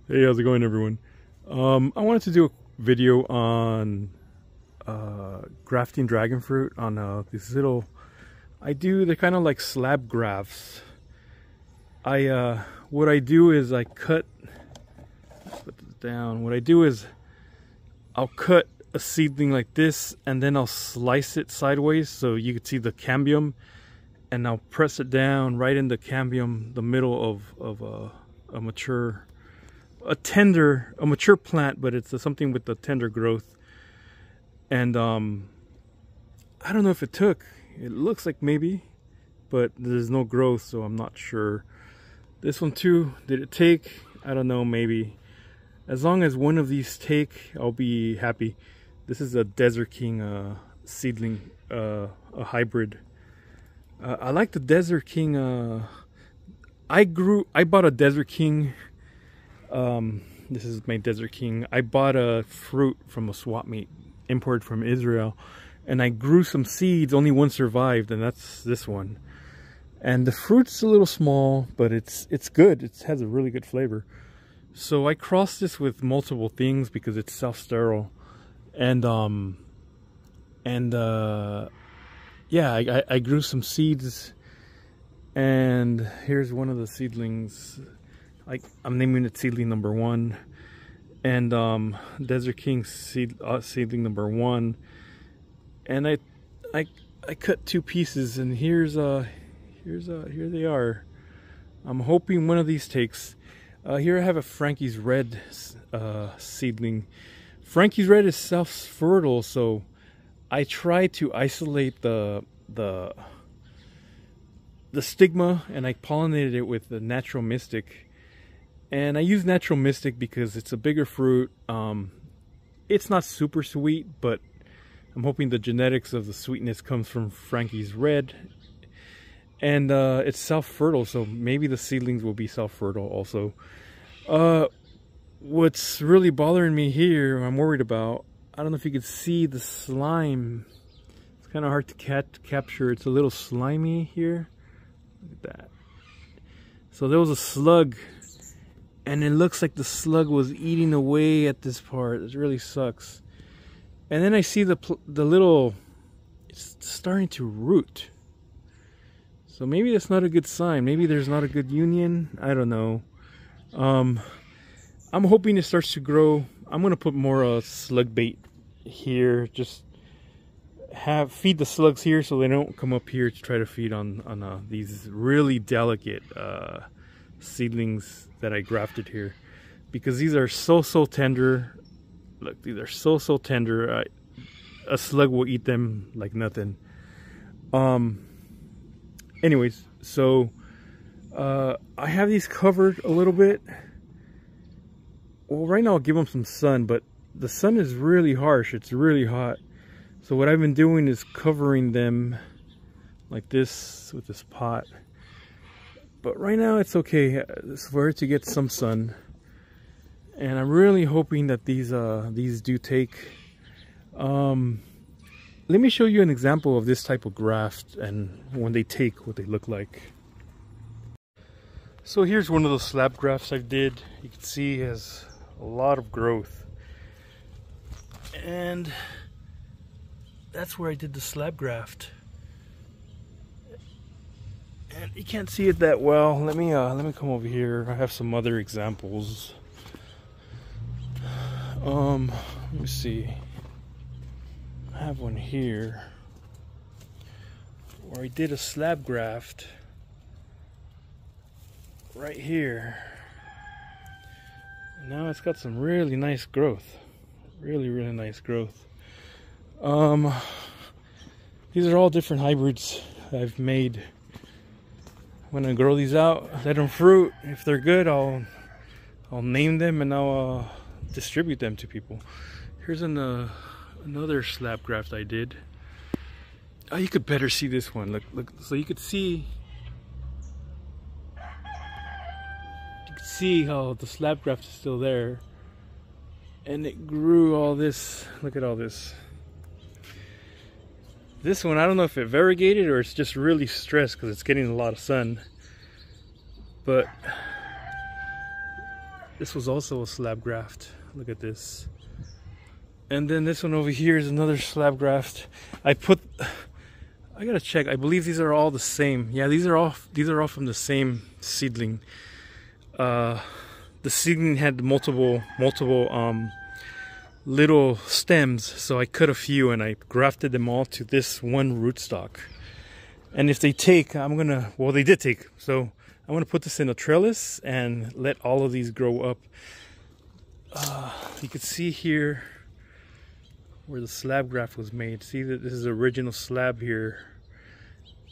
Hey, how's it going, everyone? I wanted to do a video on grafting dragonfruit on these little. They're kind of like slab grafts. What I do is I cut. Put this down. What I do is I'll cut a seedling like this, and then I'll slice it sideways so you can see the cambium, and I'll press it down right in the cambium, the middle of a mature. A mature plant, but it's something with the tender growth. And I don't know if it took. It looks like maybe, but there's no growth, so I'm not sure. This one too, did it take? I don't know, maybe. As long as one of these take, I'll be happy. This is a Desert King seedling, a hybrid. I like the Desert King. I bought a Desert King. This is my Desert King. I bought a fruit from a swap meet imported from Israel, and I grew some seeds. Only one survived, and that's this one. And the fruit's a little small, but it's good. It has a really good flavor. So I crossed this with multiple things because it's self-sterile, and yeah, I grew some seeds, and here's one of the seedlings. I'm naming it seedling number 1, and Desert King seedling number 1, and I cut 2 pieces, and here they are. I'm hoping one of these takes. Here I have a Frankie's Red seedling. Frankie's Red is self-fertile, so I try to isolate the stigma, and I pollinated it with the Natural Mystic. And I use Natural Mystic because it's a bigger fruit. It's not super sweet, but I'm hoping the genetics of the sweetness comes from Frankie's Red. And it's self-fertile, so maybe the seedlings will be self-fertile also. What's really bothering me here, I'm worried about, I don't know if you can see the slime. It's kind of hard to capture. It's a little slimy here. Look at that. So there was a slug, and it looks like the slug was eating away at this part. It really sucks. And then I see the little, it's starting to root. So maybe that's not a good sign. Maybe there's not a good union. I don't know. I'm hoping it starts to grow. I'm gonna put more slug bait here. Just feed the slugs here so they don't come up here to try to feed on these really delicate seedlings that I grafted here, because these are so tender. Look, these are so tender. A slug will eat them like nothing. Anyways, so I have these covered a little bit. Well, right now I'll give them some sun, but the sun is really harsh. It's really hot. So what I've been doing is covering them like this with this pot. But right now it's okay. It's for it to get some sun. And I'm really hoping that these do take. Let me show you an example of this type of graft, and when they take, what they look like. So here's one of those slab grafts I did. You can see it has a lot of growth. And that's where I did the slab graft. And you can't see it that well. Let me come over here. I have some other examples. Let me see. I have one here where I did a slab graft right here. Now it's got some really nice growth. Really nice growth. These are all different hybrids I've made. I'm gonna grow these out, let them fruit. If they're good, I'll name them, and I'll distribute them to people. Here's another slab graft I did. Oh, you could better see this one. Look, so you could see how the slab graft is still there, and it grew all this. Look at all this. This one, I don't know if it variegated or it's just really stressed because it's getting a lot of sun, but This was also a slab graft. Look at this. And then this one over here is another slab graft. I gotta check. I believe these are all the same. Yeah, these are all from the same seedling. The seedling had multiple little stems, so I cut a few and I grafted them all to this one rootstock. And if they take, well, they did take, so I'm gonna put this in a trellis and let all of these grow up. You can see here where the slab graft was made. See that this is the original slab here,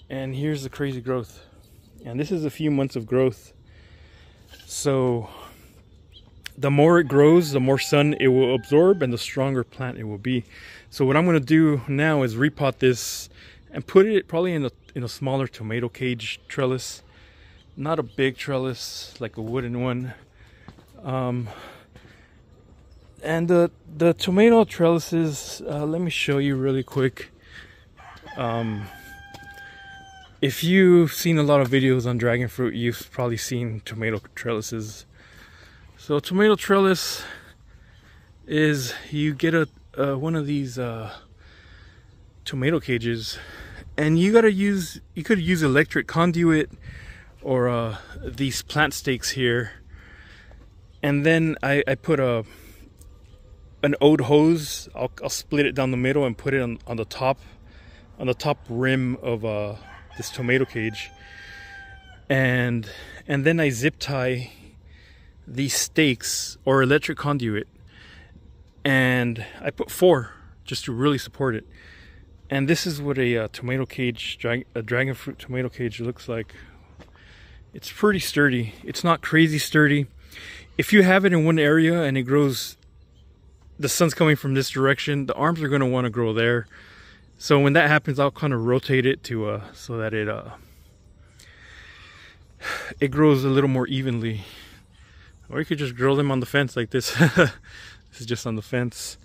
and here's the crazy growth. And this is a few months of growth. So the more it grows, the more sun it will absorb and the stronger plant it will be. So what I'm going to do now is repot this and put it probably in a smaller tomato cage trellis. Not a big trellis like a wooden one. And the tomato trellises, let me show you really quick. If you've seen a lot of videos on dragon fruit, you've probably seen tomato trellises. So a tomato trellis is you get one of these tomato cages, and you could use electric conduit or these plant stakes here. And then I put an old hose. I'll split it down the middle and put it on the top rim of this tomato cage, and then I zip tie these stakes or electric conduit, and I put 4 just to really support it. And this is what a tomato cage, a dragon fruit tomato cage looks like. It's pretty sturdy. It's not crazy sturdy. If you have it in one area and it grows, the sun's coming from this direction, the arms are going to want to grow there. So when that happens, I'll kind of rotate it to so that it grows a little more evenly. Or you could just grow them on the fence like this. This is just on the fence.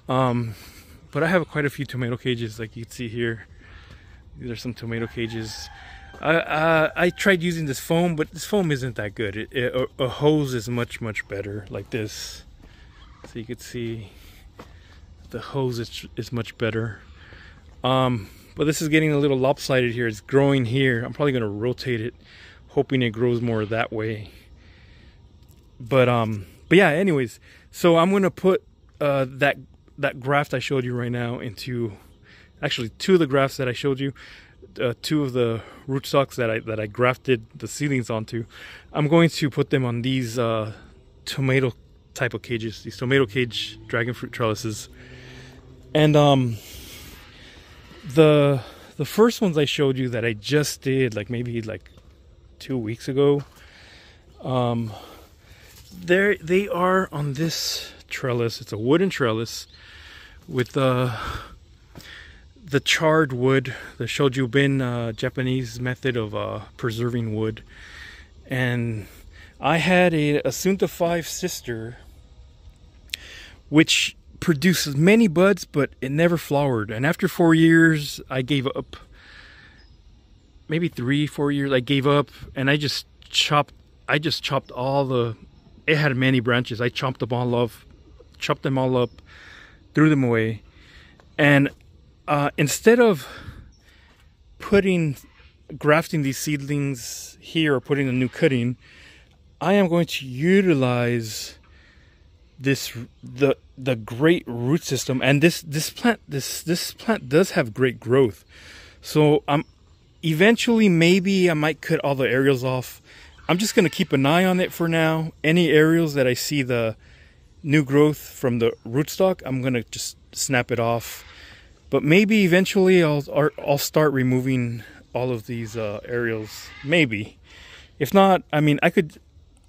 But I have quite a few tomato cages, like you can see here. These are some tomato cages. I tried using this foam, but this foam isn't that good. A hose is much better, like this. So you can see the hose is much better. But this is getting a little lopsided here. It's growing here. I'm probably going to rotate it, hoping it grows more that way. But yeah, anyways, so I'm going to put that graft I showed you right now into, actually 2 of the grafts that I showed you, 2 of the rootstocks that I grafted the seedlings onto. I'm going to put them on these tomato type of cages, these tomato cage dragon fruit trellises. And the first ones I showed you that I just did maybe 2 weeks ago, they are on this trellis. It's a wooden trellis with the charred wood, the shojubin Japanese method of preserving wood. And I had a Asunta 5 sister which produces many buds, but it never flowered. And after 4 years, I gave up. Maybe 3-4 years, I gave up, and I just chopped all the. It had many branches. I chopped them all up, threw them away, and instead of grafting these seedlings here or putting a new cutting, I am going to utilize the great root system. And this plant does have great growth. So eventually maybe I might cut all the aerials off. I'm just going to keep an eye on it for now. Any aerials that I see the new growth from the rootstock, I'm going to just snap it off. But maybe eventually I'll start removing all of these aerials. Maybe. If not, I mean,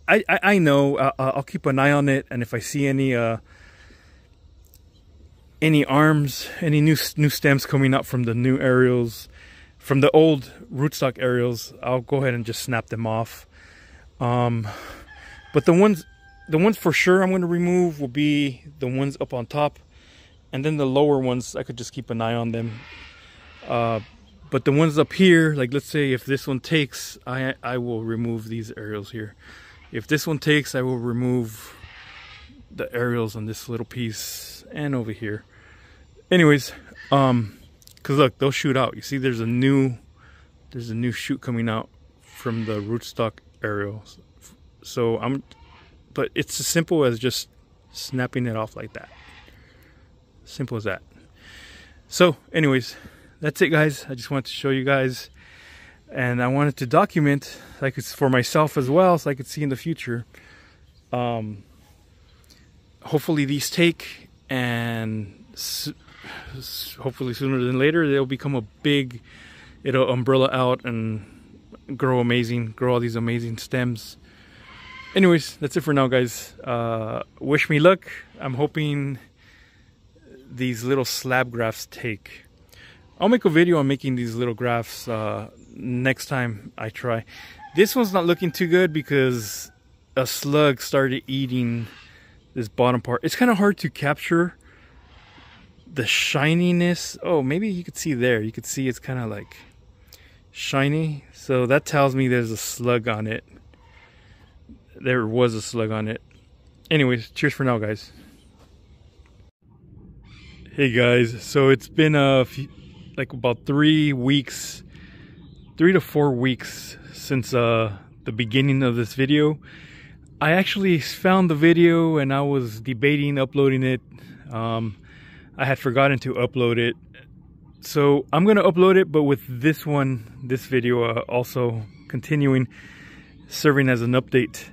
I know I'll keep an eye on it, and if I see any arms, any new stems coming up from the new aerials, from the old rootstock aerials, I'll go ahead and just snap them off. But the ones for sure I'm going to remove will be the ones up on top, and then the lower ones I could just keep an eye on them. But the ones up here, like let's say if this one takes, I will remove these aerials here. If this one takes, I will remove the aerials on this little piece and over here. Anyways, cause look, they'll shoot out. You see, there's a new shoot coming out from the rootstock aerials. So but it's as simple as just snapping it off like that. Simple as that. So anyways, that's it, guys. I just wanted to show you guys, and I wanted to document, like, it's for myself as well, so I could see in the future. Hopefully these take, and hopefully sooner than later they'll become a big, it'll umbrella out and grow amazing, grow all these amazing stems. Anyways, that's it for now, guys. Wish me luck. I'm hoping these little slab grafts take. I'll make a video on making these little grafts next time I try. This one's not looking too good because a slug started eating this bottom part. It's kind of hard to capture the shininess. Oh, maybe you could see there. You could see it's kind of like shiny. So that tells me there's a slug on it. There was a slug on it. Anyways, cheers for now, guys. Hey guys, so it's been like about 3 weeks, 3 to 4 weeks since the beginning of this video. I actually found the video and I was debating uploading it. I had forgotten to upload it, so I'm gonna upload it, but with this video also continuing, serving as an update.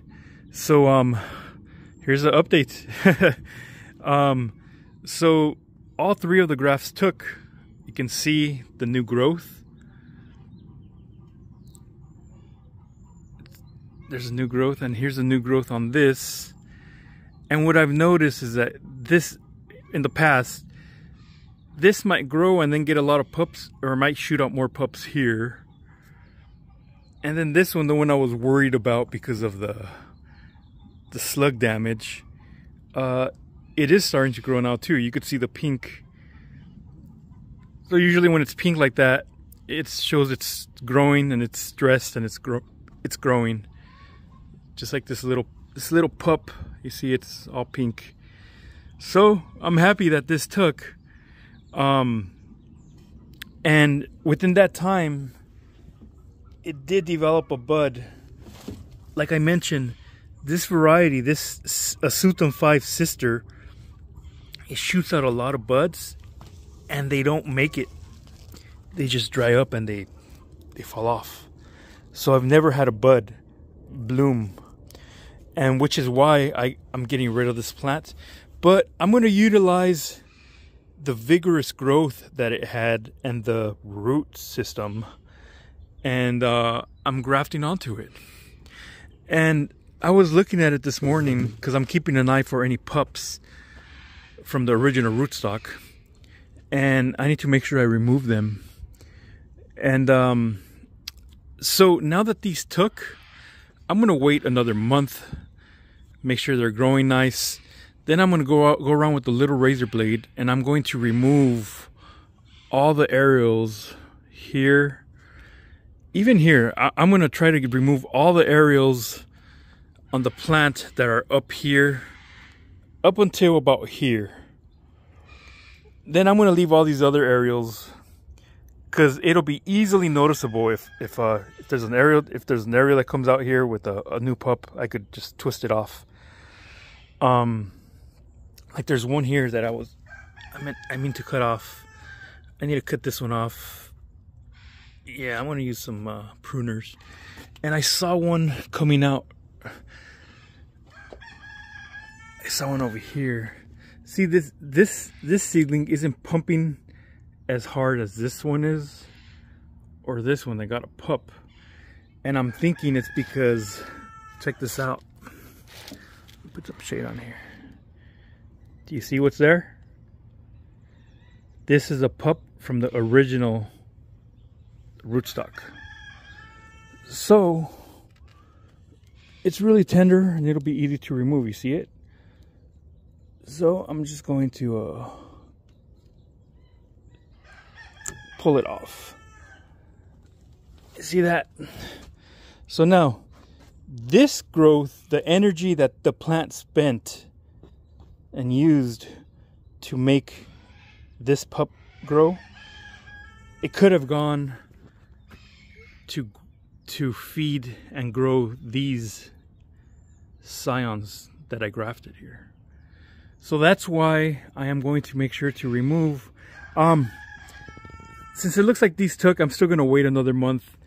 So here's the update. So all 3 of the grafts took. You can see the new growth. There's a new growth, and here's a new growth on this. And what I've noticed is that this, in the past, this might grow and then get a lot of pups, or might shoot out more pups here. And then this one, the one I was worried about because of the slug damage, it is starting to grow now too. You could see the pink. So usually when it's pink like that, it shows it's growing and it's stressed and it's growing. Just like this little pup, you see it's all pink. So I'm happy that this took. And within that time, it did develop a bud. Like I mentioned, this variety, this Asutum 5 sister, it shoots out a lot of buds, and they don't make it. They just dry up and they fall off. So I've never had a bud bloom, and which is why I'm getting rid of this plant. But I'm going to utilize the vigorous growth that it had and the root system, and I'm grafting onto it. And I was looking at it this morning because I'm keeping an eye for any pups from the original rootstock, and I need to make sure I remove them. And so now that these took, I'm gonna wait another month, make sure they're growing nice. Then I'm gonna go around with the little razor blade, and I'm going to remove all the aerials here, even here. I'm gonna try to remove all the aerials on the plant that are up here, up until about here. Then I'm gonna leave all these other aerials, because it'll be easily noticeable if there's an aerial that comes out here with a new pup. I could just twist it off. Like there's one here that I mean to cut off. I need to cut this one off. Yeah, I'm gonna use some pruners. And I saw one coming out. I saw one over here. See, this seedling isn't pumping as hard as this one is, or this one. They got a pup, and I'm thinking it's because, check this out. Put some shade on here. Do you see what's there? This is a pup from the original rootstock. So it's really tender and it'll be easy to remove. You see it? So I'm just going to pull it off. You see that? So now this growth, the energy that the plant spent and used to make this pup grow, it could have gone to feed and grow these scions that I grafted here. So that's why I am going to make sure to remove, since it looks like these took, I'm still going to wait another month,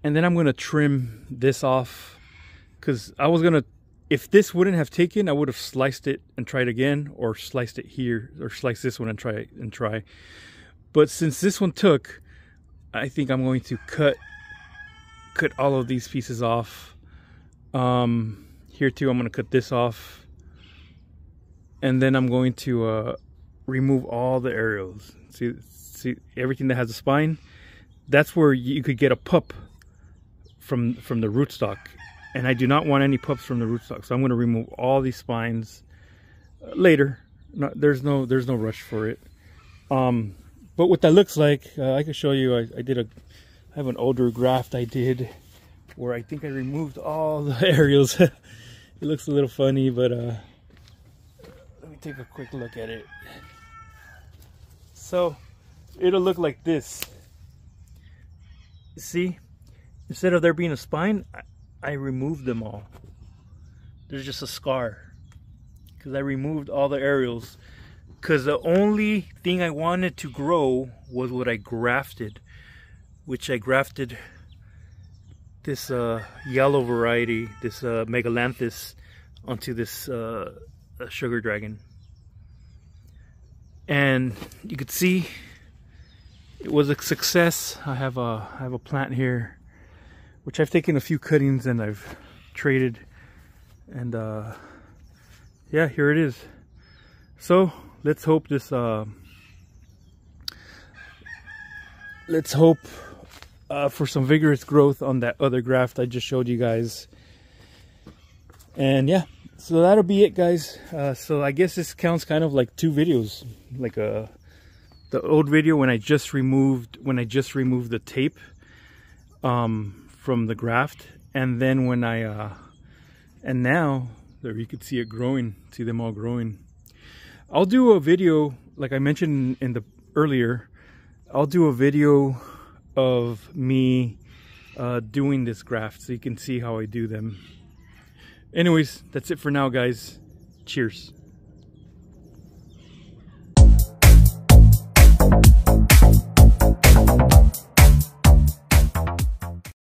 and then I'm going to trim this off, because I was going to, if this wouldn't have taken, I would have sliced it and tried again, or sliced it here, or slice this one and try. But since this one took, I think I'm going to cut all of these pieces off. Here too, I'm going to cut this off, and then I'm going to remove all the areoles. See everything that has a spine. That's where you could get a pup from the rootstock, and I do not want any pups from the rootstock, so I'm going to remove all these spines later. There's no rush for it. But what that looks like, I can show you. I have an older graft I did where I think I removed all the areoles. It looks a little funny, but let me take a quick look at it. So it'll look like this. See, instead of there being a spine, I removed them all. There's just a scar because I removed all the areoles, because the only thing I wanted to grow was what I grafted, which I grafted this yellow variety, this megalanthus, onto this sugar dragon. And you could see it was a success. I have a plant here, which I've taken a few cuttings and I've traded, and yeah, here it is. So let's hope this let's hope for some vigorous growth on that other graft I just showed you guys. And yeah, so that'll be it, guys. So I guess this counts kind of like two videos, like the old video when I just removed the tape from the graft, and then when I and now there you could see it growing, see them all growing. I'll do a video, like I mentioned in the earlier, I'll do a video of me doing this graft so you can see how I do them. Anyways, that's it for now, guys. Cheers.